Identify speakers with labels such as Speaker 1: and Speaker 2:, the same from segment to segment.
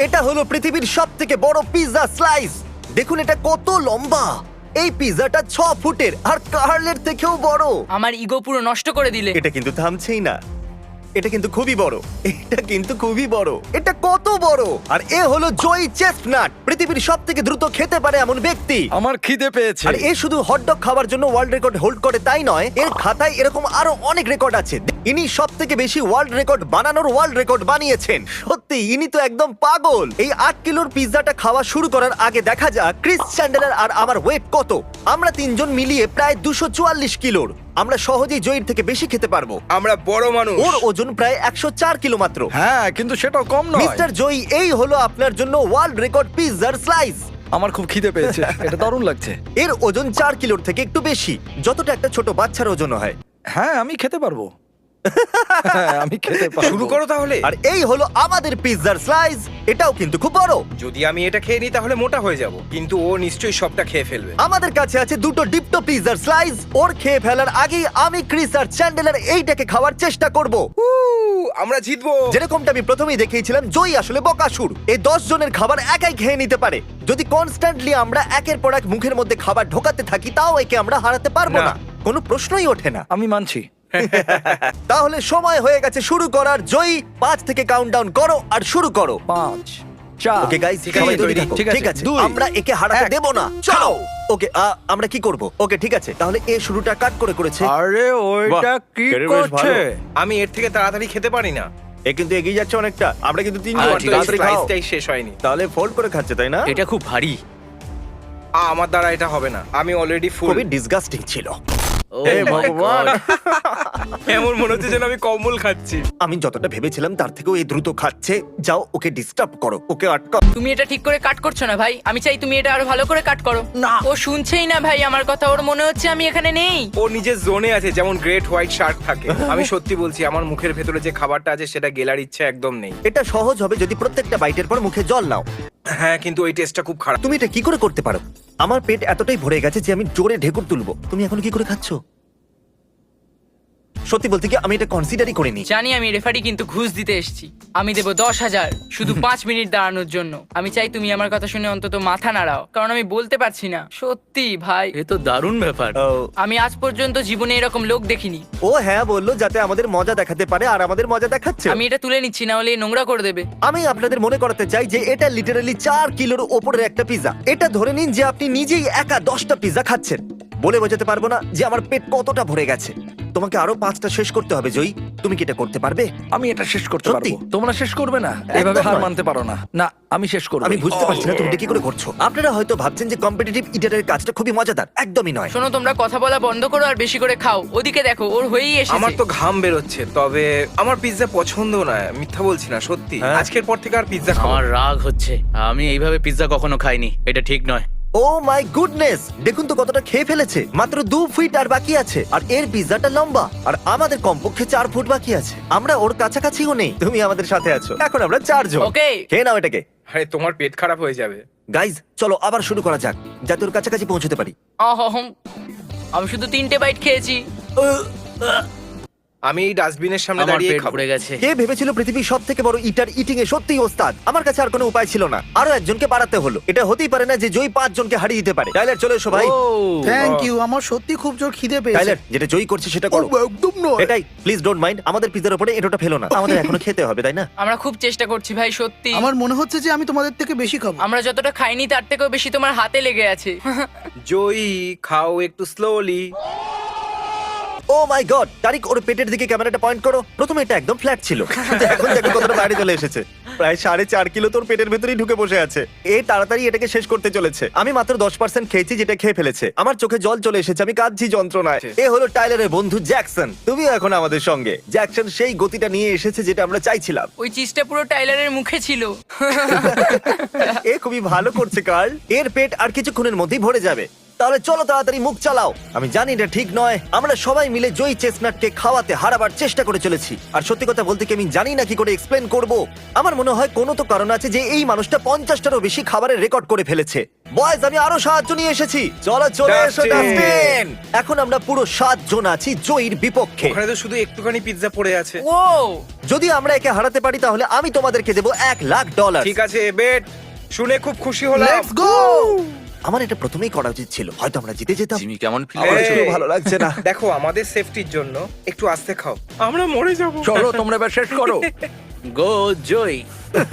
Speaker 1: এটা হলো পৃথিবীর সবথেকে বড় পিৎজা স্লাইস। দেখুন এটা কত লম্বা। এই পিৎজাটা 6 ফুটের আর কার্লের থেকেও বড়।
Speaker 2: আমার ইগো পুরো নষ্ট করে দিলে।
Speaker 1: এটা কিন্তু থামছেই না, এটা কিন্তু খুবই বড়, এটা কিন্তু খুবই বড়। এটা কত বড়! আর এ হলো জয়ী চেস্টনাট, পৃথিবীর সবথেকে দ্রুত খেতে পারে এমন ব্যক্তি।
Speaker 3: আমার খিদে পেয়েছে।
Speaker 1: আর এ শুধু হটডগ খাওয়ার জন্য ওয়ার্ল্ড রেকর্ড হোল্ড করে তাই নয়, এর খাতায় এরকম আরো অনেক রেকর্ড আছে। ইনি সবথেকে বেশি ওয়ার্ল্ড রেকর্ড বানানোর ওয়ার্ল্ড রেকর্ড বানিয়েছেন। সত্যি ইনি তো একদম পাগল। এই 8 কিলোর পিৎজাটা খাওয়া শুরু করার আগে দেখা যাক ক্রিস চ্যান্ডেলার আর আমার ওয়েট কত। আমরা তিনজন মিলিয়ে প্রায় 244 কিলোর। আমরা সহজেই জয়ীর থেকে বেশি খেতে পারবো।
Speaker 4: আমরা বড় মানুষ।
Speaker 1: ওর ওজন প্রায় 104 কিলো মাত্র।
Speaker 3: হ্যাঁ, কিন্তু সেটাও কম নয়।
Speaker 1: মিস্টার জয়ী, এই হলো আপনার জন্য ওয়ার্ল্ড রেকর্ড পিৎজার স্লাইস।
Speaker 3: আমার খুব খিদে পেয়েছে, এটা দারুণ লাগছে।
Speaker 1: এর ওজন 4 কিলোর থেকে একটু বেশি, যতটা একটা ছোট বাচ্চার ওজন হয়।
Speaker 3: হ্যাঁ, আমি খেতে পারবো। হ্যাঁ, আমি খেতে পারবো।
Speaker 4: শুরু করো তাহলে।
Speaker 1: আর এই হলো আমাদের পিৎজার স্লাইস। এটাও কিন্তু খুব বড়।
Speaker 4: যদি আমি এটা খেয়ে নিই তাহলে মোটা হয়ে যাব, কিন্তু ও নিশ্চয়ই সবটা খেয়ে ফেলবে।
Speaker 1: আমাদের কাছে আছে দুটো ডিপটো পিৎজার স্লাইস। ওর খেয়ে ফেলার আগেই আমি, ক্রিস আর চ্যান্ডেলার এইটাকে খাওয়ার চেষ্টা করব।
Speaker 4: আমরা জিতবো।
Speaker 1: যেরকমটা আমি প্রথমেই দেখিয়েছিলাম, জয়ী আসলে বকাসুর। এই 10 জনের খাবার একাই খেয়ে নিতে পারে। যদি কনস্ট্যান্টলি আমরা একের পর এক মুখের মধ্যে খাবার ঢোকাতে থাকি, তাও একে আমরা হারাতে পারবো
Speaker 4: না।
Speaker 1: না। কোনো প্রশ্নই ওঠে না।
Speaker 3: আমি মানছি।
Speaker 1: তাহলে সময় হয়ে গেছে শুরু করার। জয়ী 5 থেকে কাউন্টডাউন করো আর শুরু করো।
Speaker 3: 5, 4।
Speaker 1: ওকে গাইস,
Speaker 4: ঠিক আছে,
Speaker 1: সবাই তৈরি
Speaker 4: তৈরি।
Speaker 1: থাকো।
Speaker 3: ঠিক আছে,
Speaker 1: ঠিক আছে,
Speaker 3: 2,
Speaker 1: আমরা একে হারাতে
Speaker 3: 1,
Speaker 1: দেব না। চলো। ওকে, আমরা কি করব? ওকে ঠিক আছে, তাহলে এ শুরুটা কাট করে করেছে।
Speaker 3: আরে ওইটা
Speaker 1: বাহ,
Speaker 3: কি
Speaker 1: এটা বেশ
Speaker 3: করছে?
Speaker 1: ভালো।
Speaker 4: আমি এর থেকে তাড়াতাড়ি খেতে পারি না।
Speaker 1: এ কিন্তু এগিয়ে যাচ্ছে অনেকটা। আমরা কিন্তু
Speaker 4: আমার
Speaker 1: তিনজন
Speaker 4: তো এই
Speaker 1: তাড়াতাড়ি খাও।
Speaker 4: স্লাইসটাই শেষ হয়নি।
Speaker 1: তাহলে ফোল্ড করে খাচ্ছে তাই না?
Speaker 5: এটা খুব ভারী।
Speaker 4: আমার দ্বারা এটা হবে না, আমি অলরেডি ফুল।
Speaker 1: খুবই ডিসগাস্টিং ছিল।
Speaker 5: ও
Speaker 1: হে
Speaker 5: মাই
Speaker 1: ভগবান।
Speaker 5: গড।
Speaker 4: এমন মনে হচ্ছে যেন আমি কম্বল খাচ্ছি।
Speaker 1: আমি যতটা ভেবেছিলাম তার থেকেও এই দ্রুত খাচ্ছে। যাও ওকে ডিস্টার্ব করো, ওকে আটকাও।
Speaker 2: তুমি এটা ঠিক করে কাট করছো না ভাই। আমি চাই তুমি এটা আরো ভালো করে কাট করো।
Speaker 3: না।
Speaker 2: ও শুনছেই না ভাই আমার কথা। ওর মনে হচ্ছে আমি এখানে নেই।
Speaker 4: ও নিজের জোনে আছে, যেমন গ্রেট হোয়াইট শার্ক থাকে। আমি সত্যি বলছি, আমার মুখের ভেতরে যে খাবারটা আছে সেটা গেলার ইচ্ছা একদম নেই।
Speaker 1: এটা সহজ হবে যদি প্রত্যেকটা বাইটের পর মুখে জল নাও।
Speaker 4: হ্যাঁ, কিন্তু ওই টেস্টটা খুব খারাপ।
Speaker 1: তুমি এটা কি করে করতে পারো? আমার পেট এতটাই ভরে গেছে যে আমি জোরে ঢেকুর তুলবো। তুমি এখন কি করে খাচ্ছো? সত্যি বলতে কি আমি এটা কনসিডারই করিনি।
Speaker 2: জানি আমি রেফারি, কিন্তু ঘুষ দিতে এসেছি। আমি দেবো 10,000 শুধু 5 মিনিট দাঁড়ানোর জন্য। আমি চাই তুমি আমার কথা শুনে অন্তত মাথা নাড়াও, কারণ আমি বলতে পারছি না। সত্যি ভাই,
Speaker 5: এ তো দারুণ ব্যাপার।
Speaker 1: ও,
Speaker 2: আমি আজ পর্যন্ত জীবনে এরকম লোক দেখিনি।
Speaker 1: ও হ্যাঁ বললো যাতে আমাদের মজা দেখাতে পারে, আর আমাদের মজা দেখাচ্ছে।
Speaker 2: আমি এটা তুলে নিচ্ছি, না হলে এ নোংরা করে দেবে।
Speaker 1: আমি আপনাদের মনে করাতে চাই যে এটা লিটারালি 4 কিলোর ওপরের একটা পিৎজা। এটা ধরে নিন যে আপনি নিজেই একা 10টা পিৎজা খাচ্ছেন। বলে বোঝাতে পারবো না যে আমার পেট কতটা ভরে গেছে। তোমাকে আরো 5টা শেষ করতে হবে জয়ী। তুমি কি এটা করতে পারবে?
Speaker 3: আমি এটা শেষ করতে
Speaker 1: সত্যি?
Speaker 3: পারবো। তোমরা শেষ করবে না, এভাবে হার
Speaker 1: নয়।
Speaker 3: মানতে পারো না। না, আমি শেষ করব।
Speaker 1: আমি বুঝতে পারছি না তুমি এটা কি করে করছো। আপনারা হয়তো ভাবছেন যে কম্পিটিটিভ ইটারের কাজটা খুবই মজাদার। একদমই নয়।
Speaker 2: শোনো, তোমরা কথা বলা বন্ধ করো আর বেশি করে খাও। ওদিকে দেখো, ওর হয়েই এসেছে।
Speaker 4: আমার তো ঘাম বেরোচ্ছে, তবে আমার পিৎজা পছন্দ না। মিথ্যা বলছি না, সত্যি।
Speaker 1: হ্যাঁ।
Speaker 4: আজকের পর থেকে আর পিৎজা খাবো
Speaker 5: আমার
Speaker 4: না।
Speaker 5: রাগ হচ্ছে। আমি এইভাবে পিৎজা কখনো খাইনি, এটা ঠিক নয়।
Speaker 1: ও মাই গুডনেস, দেখুন তো কতটা খেয়ে ফেলেছে। মাত্র 2 ফিট আর বাকি আছে। আর এর পিৎজাটা লম্বা, আর আমাদের কমপক্ষে 4 ফুট বাকি আছে। আমরা ওর কাছাকাছিও নেই। তুমি আমাদের সাথে আছো। এখন আমরা 4 জন।
Speaker 2: ওকে।
Speaker 1: খেয়ে নাও এটাকে।
Speaker 4: আরে তোমার পেট খারাপ হয়ে যাবে।
Speaker 1: গাইজ চলো আবার শুরু করা যাক, যাতে ওর কাছাকাছি পৌঁছতে পারি।
Speaker 2: অহম, আমি শুধু 3টে বাইট খেয়েছি।
Speaker 4: আমি এই ডাস্টবিনের সামনে
Speaker 5: আমার
Speaker 4: দাঁড়িয়ে
Speaker 5: পেট
Speaker 4: খাবো।
Speaker 5: ভরে গেছে।
Speaker 1: কে ভেবেছিল পৃথিবীর সব থেকে বড় ইটার ইটিং এ সত্যিই ওস্তাদ? আমার কাছে আর কোনো উপায় ছিল না, আরো একজনকে বাড়াতে হলো। এটা হতেই পারে না যে জয়ী 5 জনকে হারিয়ে দিতে পারে। টাইলার চলে এসো ভাই।
Speaker 5: ও
Speaker 6: থ্যাংক ইউ, আমার সত্যি খুব জোর খিদে পেয়েছে।
Speaker 1: টাইলার যেটা জয়ী করছে সেটা করো।
Speaker 6: ও, একদম নয়।
Speaker 1: এটাই, প্লিজ ডোন্ট মাইন্ড। আমাদের পিৎজার উপরে এটোটা ফেলো না। আমাদের এখনো খেতে হবে তাই না?
Speaker 2: আমরা খুব চেষ্টা করছি ভাই, সত্যি।
Speaker 6: আমার মনে হচ্ছে যে আমি তোমাদের থেকে বেশি খাবো।
Speaker 2: আমরা যতটা খাইনি তার থেকেও বেশি তোমার হাতে লেগে আছে।
Speaker 4: জয়ী, খাও একটু স্লোলি।
Speaker 1: ও মাই গড, তারিক ওর পেটের দিকে ক্যামেরাটা পয়েন্ট করো। প্রথমে এটা একদম ফ্ল্যাট ছিল, কিন্তু এখন দেখো কতটা বাইরে চলে এসেছে। প্রায় 4.5 কিলো তোর পেটের ভেতরেই ঢুকে বসে আছে। এ তাড়াতাড়ি এটাকে শেষ করতে চলেছে। আমি মাত্র 10% খেয়েছি, যেটা খেয়ে ফেলেছে। আমার চোখে জল চলে এসেছে, আমি কাঁদছি যন্ত্রণায়। এ হলো টাইলারের বন্ধু জ্যাকসন। তুমিও এখন আমাদের সঙ্গে। জ্যাকসন সেই গতিটা নিয়ে এসেছে যেটা আমরা চাইছিলাম।
Speaker 2: ওই চিজটা পুরো টাইলারের মুখে ছিল।
Speaker 1: এ খুবই ভালো করছে কার্ল। এর পেট আর কিছুক্ষণের মধ্যেই ভরে যাবে। তাহলে চলো তাড়াতাড়ি মুখ চালাও। আমি জানি এটা ঠিক নয়। আমরা সবাই মিলে জয়ী চেস্টনাটকে খাওয়াতে হারাবার চেষ্টা করে চলেছি। আর সত্যি কথা বলতে কি আমি জানি না কি করে এক্সপ্লেন করব। আমার মনে হয় কোনো তো কারণ আছে যে এই মানুষটা 50টারও বেশি খাবারের রেকর্ড করে ফেলেছে। বয়েজ আমি আরো 7 জন নিয়ে এসেছি। চলো চলে এসো
Speaker 4: ডাস্টিন।
Speaker 1: ডাস্টিন। এখন আমরা পুরো 7 জন আছি জয়ীর বিপক্ষে।
Speaker 4: ওখানে তো শুধু একটুখানি পিৎজা পড়ে আছে।
Speaker 2: ও
Speaker 1: যদি আমরা একে হারাতে পারি তাহলে আমি তোমাদেরকে দেবো $1,00,000।
Speaker 4: ঠিক আছে বেট, শুনে খুব খুশি হলাম।
Speaker 6: Let's go.
Speaker 1: আমার এটা প্রথমেই করা উচিত ছিল, হয়তো আমরা জিতে যেতাম।
Speaker 5: জিমি কেমন ফিল
Speaker 4: এই,
Speaker 1: আমার
Speaker 5: করছো?
Speaker 1: একটু ভালো লাগছে না।
Speaker 4: দেখো আমাদের সেফটির জন্য একটু আস্তে খাও, আমরা মরে যাব।
Speaker 3: চলো তোমরা এবার শেষ করো।
Speaker 5: গো জয়,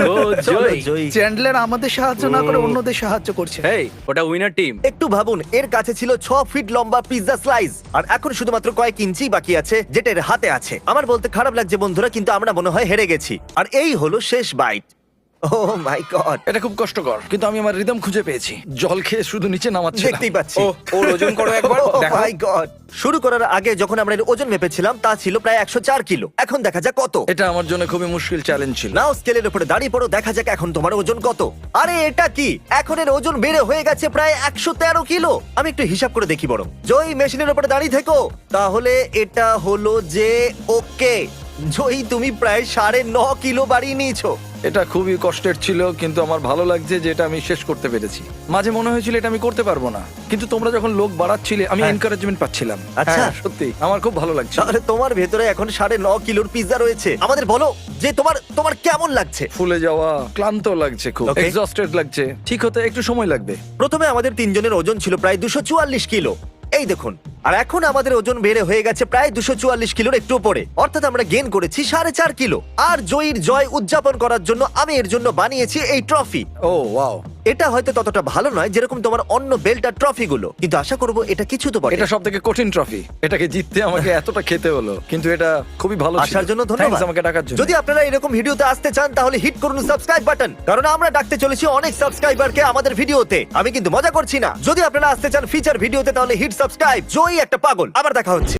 Speaker 5: গো
Speaker 1: চলো
Speaker 5: জয়।
Speaker 1: জয়ী।
Speaker 6: চ্যান্ডলার আমাদের সাহায্য না করে অন্যদের সাহায্য করছে।
Speaker 5: হেই, ওটা উইনার টিম।
Speaker 1: একটু ভাবুন, এর কাছে ছিল 6 ফিট লম্বা পিৎজা স্লাইস, আর এখন শুধুমাত্র কয়েক ইঞ্চি বাকি আছে যেটা এর হাতে আছে। আমার বলতে খারাপ লাগছে বন্ধুরা, কিন্তু আমরা মনে হয় হেরে গেছি। আর এই হলো শেষ বাইট। ও মাই গড,
Speaker 3: এটা খুব কষ্টকর, কিন্তু আমি আমার রিদম খুঁজে পেয়েছি। জল খেয়ে শুধু নিচে নামাচ্ছি।
Speaker 1: দেখতেই পাচ্ছি।
Speaker 4: ও ওর ওজন করো একবার,
Speaker 1: Oh
Speaker 4: দেখো।
Speaker 1: my God! শুরু করার আগে যখন আমরা এর ওজন মেপেছিলাম তা ছিল প্রায় 104 কিলো। এখন দেখা যাক কত।
Speaker 3: এটা আমার জন্য খুবই মুশকিল চ্যালেঞ্জ ছিল।
Speaker 1: নাও স্কেলের উপরে দাঁড়িয়ে পড়ো, দেখা যাক এখন তোমার ওজন কত। আরে এটা কি, এখন এর ওজন বেড়ে হয়ে গেছে প্রায় 113 কিলো। আমি একটু হিসাব করে দেখি বরং। জয়ী মেশিনের উপরে দাঁড়িয়ে থেকো। তাহলে এটা হলো যে ওকে জয়ী, তুমি প্রায় 9.5 কিলো বাড়িয়ে নিয়েছো।
Speaker 3: এটা খুবই কষ্টের ছিল, কিন্তু আমার ভালো লাগছে যে এটা আমি শেষ করতে পেরেছি। মাঝে মনে হয়েছিল এটা আমি করতে পারবো না, কিন্তু তোমরা যখন লোক বাড়াচ্ছিলে আমি
Speaker 1: হ্যাঁ।
Speaker 3: এনকারেজমেন্ট পাচ্ছিলাম।
Speaker 1: আচ্ছা।
Speaker 3: হ্যাঁ, সত্যি আমার খুব ভালো লাগছে।
Speaker 1: তাহলে তোমার ভেতরে এখন 9.5 কিলোর পিৎজা রয়েছে। আমাদের বলো যে তোমার কেমন লাগছে।
Speaker 3: ফুলে যাওয়া, ক্লান্ত লাগছে, খুব
Speaker 1: Okay.
Speaker 3: এক্সস্টেড লাগছে। ঠিক হতে একটু সময় লাগবে।
Speaker 1: প্রথমে আমাদের 3 জনের ওজন ছিল প্রায় 244 কিলো, এই দেখুন। আর এখন আমাদের ওজন বেড়ে হয়ে গেছে প্রায় 244 কিলোর একটু উপরে, অর্থাৎ আমরা গেইন করেছি 4.5 কিলো। আর জয়ীর জয় উদযাপন করার জন্য আমি এর জন্য বানিয়েছি এই ট্রফি।
Speaker 3: ও ওয়াও,
Speaker 1: এটা হয়তো ততটা ভালো নয় যেরকম তোমার অন্য বেল্টার ট্রফি গুলো, কিন্তু আশা করব এটা কিছু তো বটে।
Speaker 3: এটা সব থেকে কঠিন ট্রফি। এটাকে জিততে আমাকে এতটা খেতে হলো, কিন্তু এটা খুবই ভালো ছিল।
Speaker 1: আসার জন্য ধন্যবাদ।
Speaker 3: Thanks আমাকে ডাকার জন্য।
Speaker 1: যদি আপনারা এরকম ভিডিওতে আসতে চান তাহলে হিট করুন সাবস্ক্রাইব বাটন, কারণ আমরা ডাকতে চলেছি অনেক সাবস্ক্রাইবারকে আমাদের ভিডিওতে। আমি কিন্তু মজা করছি না। যদি আপনারা আসতে চান ফিচার ভিডিওতে তাহলে হিট সাবস্ক্রাইব। জয়ী একটা পাগল। আবার দেখা হচ্ছে।